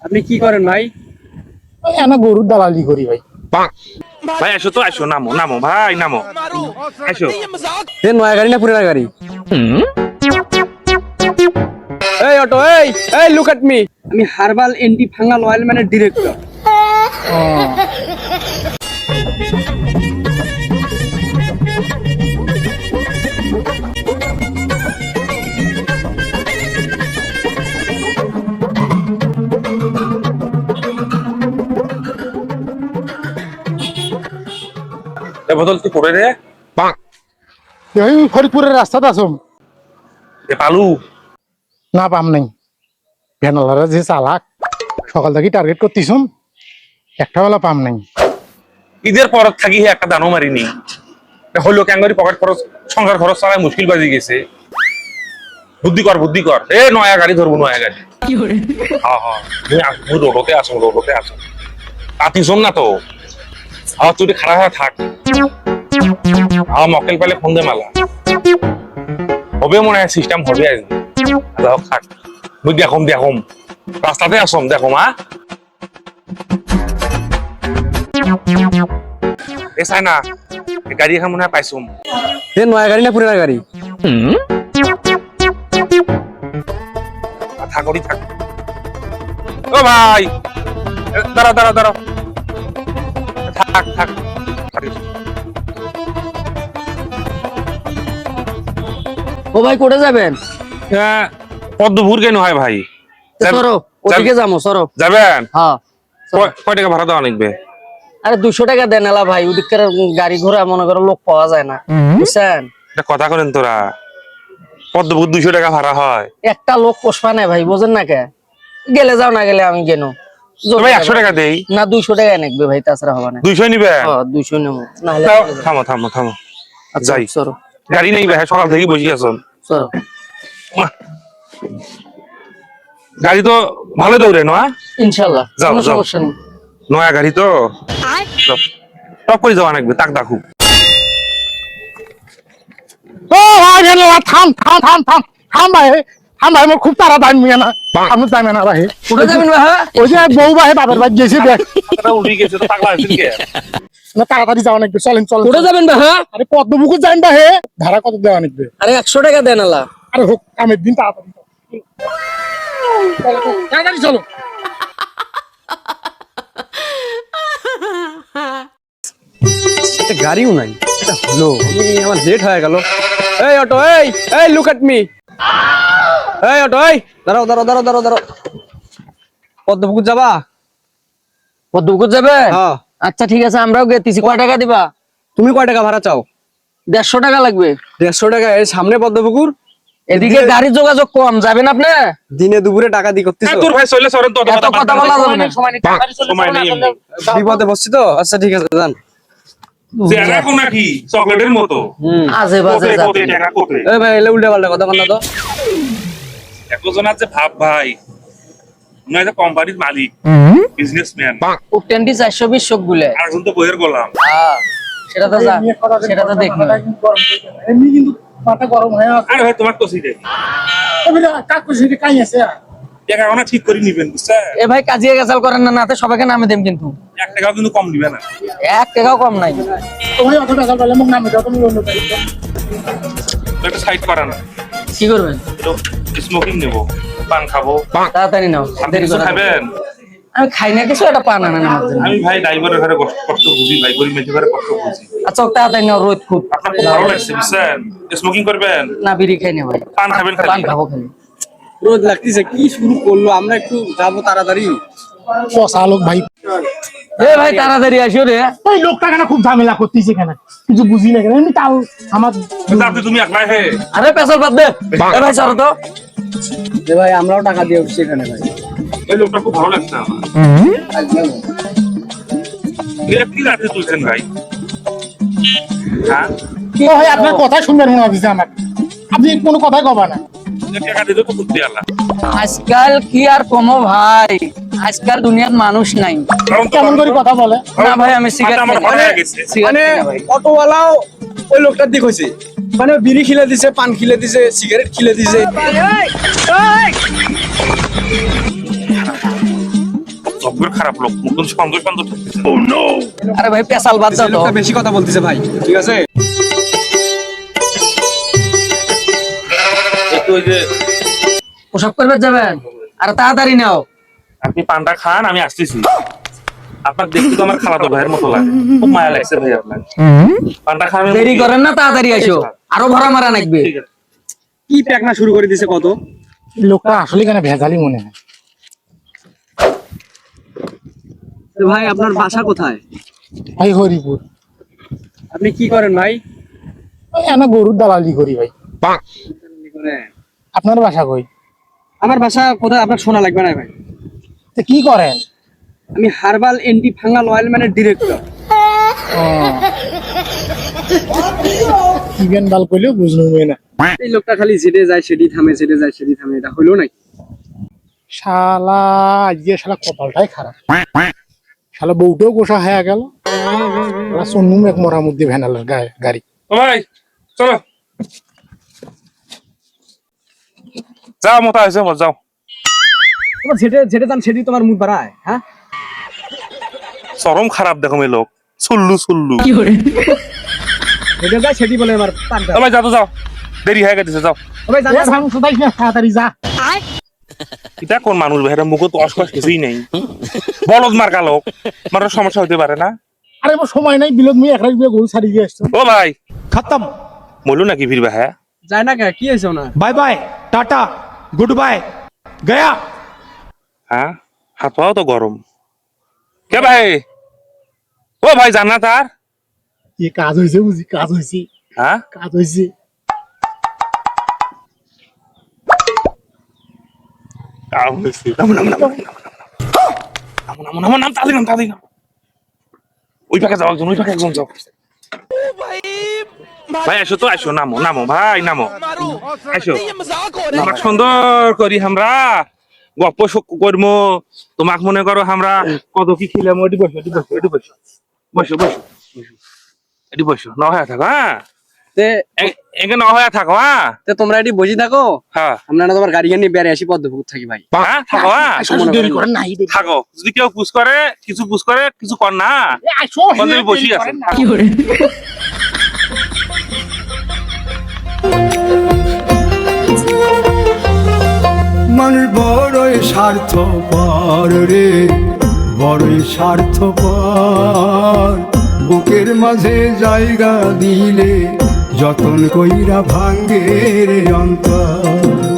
আপনি কি করেন ভাই? আমি গরুর দালালি করি ভাই। ভাই আসো তো, আসো, নামো নামো ভাই, নামো, আসো। এ নয়া গাড়ি না পুরানা গাড়ি? এই অটো, এই লুক এট মি। আমি হার্বাল এন্টি ফাঙ্গাল অয়েল ম্যানের ডিরেক্টর। এ বদল তুই পড়ে রে এই ফরিদপুরের রাস্তাতে আসুন এ পালু। না পাম নাই ভ্যানওয়ালারা যে চালাক সকাল থেকে টার্গেট করতেছুন একটা বেলা পাম নাই। ঈদের পর থাকি একটা দানও মারিনি, হইলো ক্যাঙ্গারি পকেট খরচ, সংসার খরচ চালায় মুশকিল বাজি গেছে। বুদ্ধি কর, বুদ্ধি কর। এ নয়া গাড়ি ধরবো, নয়া গাড়ি। হ্যাঁ হ্যাঁ, তুমি আসো, রোডতে আসো, রোডতে আসো। তাতি শোন না তো, তুই খারাপ হয়ে থাক। মক্কেল পেলে ফোন দে মালা হবে, মনে হয় সিস্টেম হবে আজকে। থাক, বুঝ দেখম দেখম রাস্তাতে আসম দেখম। এ চাই না, গাড়ি এখন মনে হয় পাইছুম। এ নয়া গাড়ি না পুরানা গাড়ি? থাক করি থাক। ও ভাই দাঁড়া দাঁড়া দাঁড়া, থাক থাক। ও ভাই কোথায় যাবেন? পদ্মপুর কেন হয় ভাই? সরো ওদিকে যাবো, সরো। যাবেন? হ্যাঁ। কয় টাকা ভাড়া দেওয়া লাগবে? আরে 200 টাকা দেন এলা ভাই, ওদিককার গাড়ি ঘোড়া মনে করো লোক পাওয়া যায় না, বুঝছেন? এটা কথা করেন তোরা, পদ্মপুর 200 টাকা ভাড়া হয়? একটা লোক পোষপা নেই ভাই, বোঝেন না কে? গেলে যাও, না গেলে আমি কেন? ভাই 100 টাকা দেই না, 200 টাকা নেবে ভাই, তাছাড়া হবে না। 200 নিবে? 200 নেবো না হলে। থামো থামো থামো, আচ্ছা যাই। সরো। গাড়ি নেই ভাই, সকাল থেকে বসে আছো। সরো। গাড়ি তো ভালো দৌড়ে না? ইনশাআল্লাহ যাও, কোনো যাও। সমস্যা নেই। নয়া গাড়ি তো টপ করে যাওয়া লাগবে, তাক দেখো। ও ভাই ভ্যানওয়ালা থাম থাম থাম থাম থাম ভাই, থাম ভাই, আমার খুব তাড়াতাড়ি মিয়া না আমি যাই না ভাই। কোথায় যাবেন ভাই? ওই যে বউ ভাই বাবার বাড়ি গেছি দেখ উঠে গেছে তো, পাগলা হয়েছিল কে? না, তাড়াতাড়ি যাওয়া নাকবে, চলেন চলেন। কোথায় যাবেন ভাই? আরে পদ্মপুকুর যাইন ভাই, ভাড়া কত দেওয়া নাকবে? আরে 100 টাকা দেন এলা। আরে হোক, কামের দিন তাড়াতাড়ি তাড়াতাড়ি চলো। একটা গাড়িও নাই, এটা হলো আমার লেট হয়ে গেল। এই অটো, এই লুক এট মি। এই অটো, দাঁড়াও দাঁড়াও দাঁড়াও দাঁড়াও দাঁড়াও। পদ্মপুকুর যাবা? পদ্মপুকুর যাবে? হ্যাঁ। আচ্ছা ঠিক আছে, আমরাও গেতেছি। কয় টাকা দিবা? তুমি কয় টাকা ভাড়া চাও? 150 টাকা লাগবে। 150 টাকা? এর সামনে পদ্মপুকুর, এদিকে গাড়ি যোগাযোগ কম, যাবেন আপনি? দিনে দুপুরে টাকা দি করতেছো? তোর ভাই চলে সরেন তো, এত কথা বলা যাবে না। সময় নেই এমনি। বিপদে বসছি তো। আচ্ছা ঠিক আছে, যান। চেহারা কোন নাকি চকলেটের মতো, আজে বাজে কোতে কোতে যাবে। টাকা কোতে। এই ভাই এলে উল্টা পাল্টা কথা বল না তো। একজনের যে ভাব ভাই, নয় যে কোম্পানির মালিক, বিজনেসম্যান, টেন্ডি 420 শোক গুলে। আরেকজন তো বইয়ের গোলাম। হ্যাঁ, সেটা তো যা, সেটা তো দেখি। এমনি কিন্তু মাথা গরম হয়ে আছে। আরে ভাই তোমার কষি দে, কাকু সেটা কাই আছে টাকা ওনা ঠিক করে নিবেন, বুঝছেন? এ ভাই কাজিয়া গেছাল করেন না, নাতে সবাইকে নামে দেন কিন্তু। 1 টাকাও কিন্তু কম নিবে না। 1 টাকাও কম নাই। তোমার অত টাকা পেলে মোক নামে দাও, তুমি অন্য গাড়ি একটা সাইড করা না, কি করবেন? স্মোকিং নেবো, পান খাবো। তাড়াতাড়ি নাও, আপনি দেরি কিছু করে। খাবেন? আমি খাই না কিছু, এটা পান আনেন আমার জন্য। আমি ভাই ড্রাইভারের ঘরে কষ্ট বুঝি, ভাই গরিব মেয়েদের ঘরে কষ্ট বুঝি। আচ্ছা তাড়াতাড়ি নাও, রোদ খুব। আপনার খুব ভালো লাগছে, বুঝছেন? স্মোকিং করবেন? না, বিড়ি খাই না ভাই, পান খাবেন? পান খাবো খালি। রোদ লাগতেছে, কি শুরু করলো, আমরা একটু যাবো তাড়াতাড়ি। পচা লোক ভাই। এ ভাই তাড়াতাড়ি আসো রে। এই লোকটা কেন খুব ঝামেলা করতেছে কেন, কিছু বুঝি না কেন? এমনি তাও আমার আপনি তুমি একলাই হে। আরে পেছাল বাদ দে। এ ভাই চলো তো। এ ভাই আমরাও টাকা দিয়ে উঠছি এখানে ভাই। এই লোকটা খুব ভালো লাগছে আমার। এটা কি রাতে তুলছেন ভাই? হ্যাঁ, কি ভাই, আপনার কথা শুনবেন মনে হচ্ছে আমার, আপনি কোনো কথাই কবা না। টাকা দিলে তো বুদ্ধি আল্লাহ। আজকাল কি আর কমো ভাই, আজকাল দুনিয়ার মানুষ নাই। কেমন করে কথা বলে? না ভাই আমি সিগারেট আমার খাই না। ভয় হয়ে গেছে। মানে অটোওয়ালাও ওই লোকটার দিক হয়েছে, মানে বিড়ি খিলে দিছে, পান খিলে দিছে, সিগারেট খিলে দিছে। জব্বর খারাপ লোক মুকুন সন্দেহ সন্দেহ ঠকতেছে। আরে ভাই পেশাল বাদ দাও তো, বেশি কথা বলতেছে ভাই, ঠিক আছে? একটু ওই যে ওসব করবে যাবেন, আর তাড়াতাড়ি নাও। আপনি পানটা খান, আমি আসতেছি। আপনার দেখতে তো আমার খালাতো ভাইয়ের মতো লাগে, খুব মায়া লাগছে ভাই আপনার। পানটা খান, দেরি করেন না, তাড়াতাড়ি আসো, আরো ভরা মারা লাগবে। ঠিক আছে। কি প্যাকনা শুরু করে দিছে কত? এই লোকটা আসলে কেন ভেজালি মনে হয়। তো ভাই আপনার বাসা কোথায়? ভাই হরিপুর। আপনি কি করেন ভাই? ওই এনা গরুর দালালি করি ভাই। আপনার বাসা কই? আমার বাসা কোথায় আপনার শোনা লাগবে না ভাই। তো কি করেন? আমি হার্বাল এন্টি ফাঙ্গাল অয়েলম্যানের ডিরেক্টর। কি বেন বাল কইলেও বুঝলুম না। এই লোকটা খালি যেতে যায় সেটি থামে, যেতে যায় সেটি থামে, এটা হলো নাকি? শালা আজকে শালা কপালটাই খারাপ। শালা বউটাও গোসা হয়ে গেল। শালা সন্নুম এক মরার মধ্যে ভ্যানালের গাড়ি। ও ভাই চলো যাও, মতো আছে মত যাও। তোমার যেতে যেতে যান সেটি তোমার মুখ বাড়ায়, হ্যাঁ? চরম খারাপ দেখো এই লোক, সুল্লু সুল্লু। যেতে যায় সেটি বলে আমার পান্তা। ও ভাই যাও তো যাও, দেরি হয়ে গেছে, যাও। ও ভাই জান, তাড়াতাড়ি যা। এটা কোন মানুষ ভাইরা মুখ তো অস্কস কিছুই নেই, বলদ মার্কা লোক, মানুষের সমস্যা হতে পারে না। আরে আমার সময় নাই, বিলত মুই একরাই বিয়ে গরু ছাড়ি দিয়ে আসছো। ও ভাই खत्म। বললো নাকি ভিড় ভাই? যায় না কে? কি হয়েছে না? Bye bye, tata, goodbye, गया। হ্যাঁ, হাত পাও তো গরম। কে ভাই? ও ভাই জানা তার কি কাজ হয়েছে বুঝি, কাজ হয়েছে, হ্যাঁ কাজ হয়েছে। ওই পাকে যাও একজন, ওই পাকে একজন যাও। ভাই আসো তো, আসো, নামো নামো ভাই, নামো আসো। তোমাক সুন্দর করি আমরা গপ্প করবো, তোমাক মনে করো আমরা কত কি খিলাম। ওটি বসো, এটি বসো, এটি বসো, বসো বসো, এটি বসো, ন হয়ে থাকো। হ্যাঁ, তে একে ন হয়ে থাকো। হ্যাঁ তে তোমরা এটি বসে থাকো, হ্যাঁ আমরা তোমার গাড়ি নিয়ে বেড়ে আসি পদ্মপুকুর থাকি ভাই। হ্যাঁ, থাকো। হ্যাঁ দেরি করেন নাই, দেরি থাকো, যদি কেউ পুষ করে, কিছু পুষ করে, কিছু কর না, আসো, বন্ধু বসি আছে। মানুষ বড়ই স্বার্থপর রে, বড়ই স্বার্থপর। বুকের মাঝে জায়গা দিলে যতন কইরা ভাঙ্গে রে অন্তর।